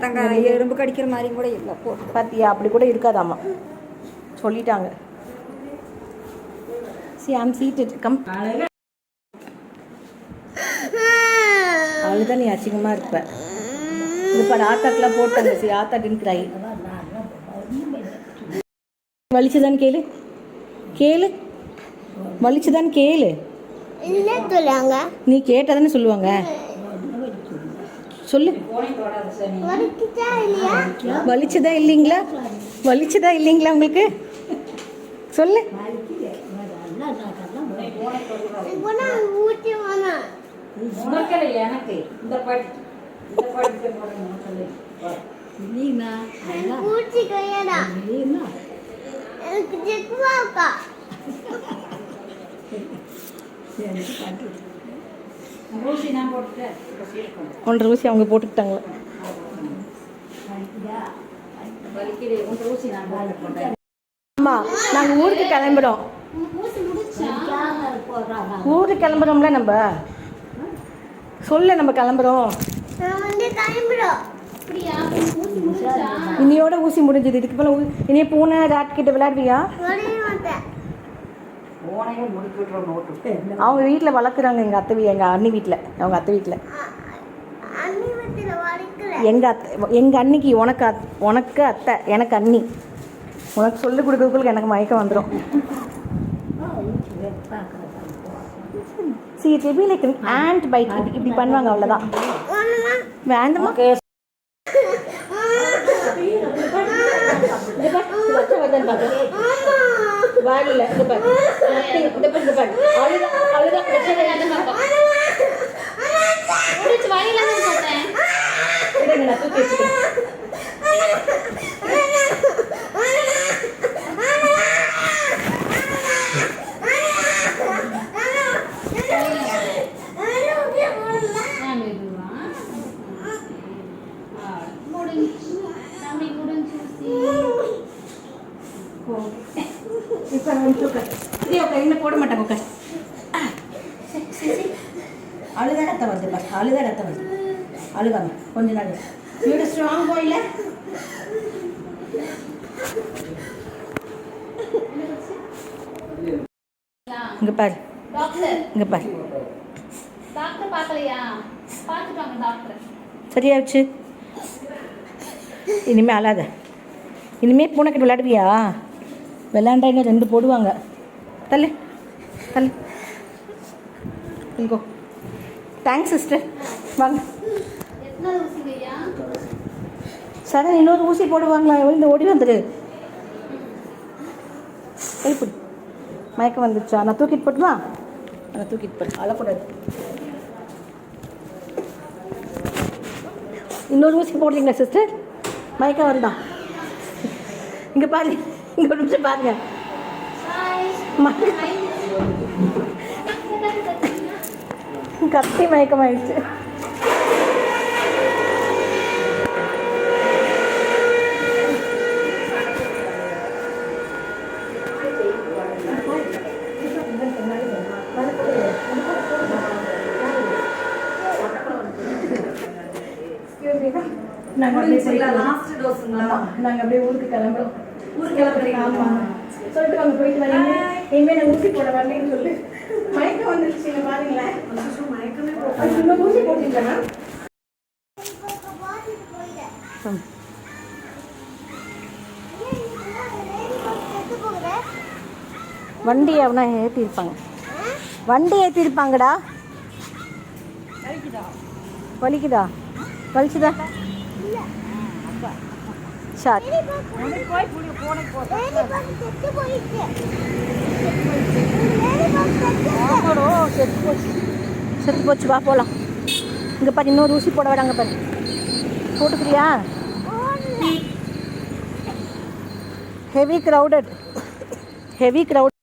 தங்க எறும்பு கடிக்கிற மாதிரி கூட இல்லை. பார்த்தியா, அப்படி கூட இருக்காதாம்மா சொல்லிட்டாங்க. See, I'm seated. Come. அவ்வளோதான், நீ அசிங்கமாக இருப்ப. இது பாரு, ஆத்தாக்கெலாம் போட்டாங்க. சரி, ஆத்தா டின் கிரை. வலிச்சுதான்னு கேளு, கேளு, வலிச்சுதான்னு கேளு. நீ கேட்டாதானே சொல்லுவாங்க. சொல்லு, வலிச்சுதா இல்லைங்களா? வலிச்சுதா இல்லைங்களா உங்களுக்கு? சொல்லு. ஒன்றரை ஊசி அவங்க போட்டுக்கிட்டாங்க. அம்மா, நாங்கள் ஊருக்கு கிளம்புறோம். ஊருக்கு கிளம்புறோம்ல நம்ம. சொல்ல, நம்ம கிளம்புறோம். இனியோட ஊசி முடிஞ்சது. இதுக்கு மேலே இனியே பூனை ராட் கிட்ட விளையாடுவியா? அவங்க வீட்டில் வளர்க்குறாங்க. எங்கள் அத்தை, எங்கள் அண்ணி வீட்டில், அவங்க அத்தை வீட்டில். எங்கள் அன்னிக்கு உனக்கு அத்தை, எனக்கு அண்ணி. உனக்கு சொல்லிக் கொடுக்கறதுக்குள்ள எனக்கு மயக்கம் வந்துடும். See, it will be like an ant bite. இப்படி பண்ணுவாங்க, அவ்வளோதான். வேண்டாமா? வாயில இந்த பாரு, இந்த பாரு, இந்த பாரு. அவ்வளோதான் பிரச்சனை. நான் தூக்கி வச்சுக்கிறேன். போட மாட்டாங்க. அழுதான் ரத்தம் வருது பாரு, அழுதான் ரத்தம் வருது. அழுகாம கொஞ்ச நாள் வீடு ஸ்ட்ராங் போயில. இங்க பாரு, இங்க பாரு. சரியாச்சு. இனிமே அழாத. இனிமே பூனைக்கிட்ட விளையாடுவியா? விளையாண்டா இன்னும் 2 போடுவாங்க. தள்ளு, தள்ளு. இங்கோ. Thanks sister. வாங்க. சரி, இன்னொரு ஊசி போடுவாங்களா? இந்த ஓடி வந்துடு. எழுப்பிடு. மயக்கம் வந்துடுச்சா? நான் தூக்கிட்டு போட்டுமா? நான் தூக்கிட்டு போடு. அழக்கூடாது. இன்னொரு ஊசி போடுறீங்களா சிஸ்டர்? மயக்கம் வருதா? இங்கே பாரு, இங்கே ஒரு நிமிஷம் பாருங்க. கத்தி மயக்கம் ஆயிடுச்சு. நாங்கள் அப்படியே ஊருக்கு கிளம்புறோம். ஊருக்கு கிளம்புறீங்க? ஆமாம். சொல்லிட்டு வாங்க, போயிட்டு வரீங்க. இனிமேல் நான் ஊசி போட வரலன்னு சொல்லு. மயக்கம் வந்துருச்சு பாருங்களேன். மயக்கமே போட்டு ஊசி போட்டீங்களா? வண்டி அவனா ஏற்றிருப்பாங்க. வண்டி ஏற்றிருப்பாங்கடா. வலிக்குதா? வலிச்சுதா? சார் செத்து போச்சு. வா போகலாம். இங்கே பாரு, இன்னொரு ஊசி போட வராங்க பாரு. போட்டுக்கிறியா? Heavy crowded. Heavy crowd.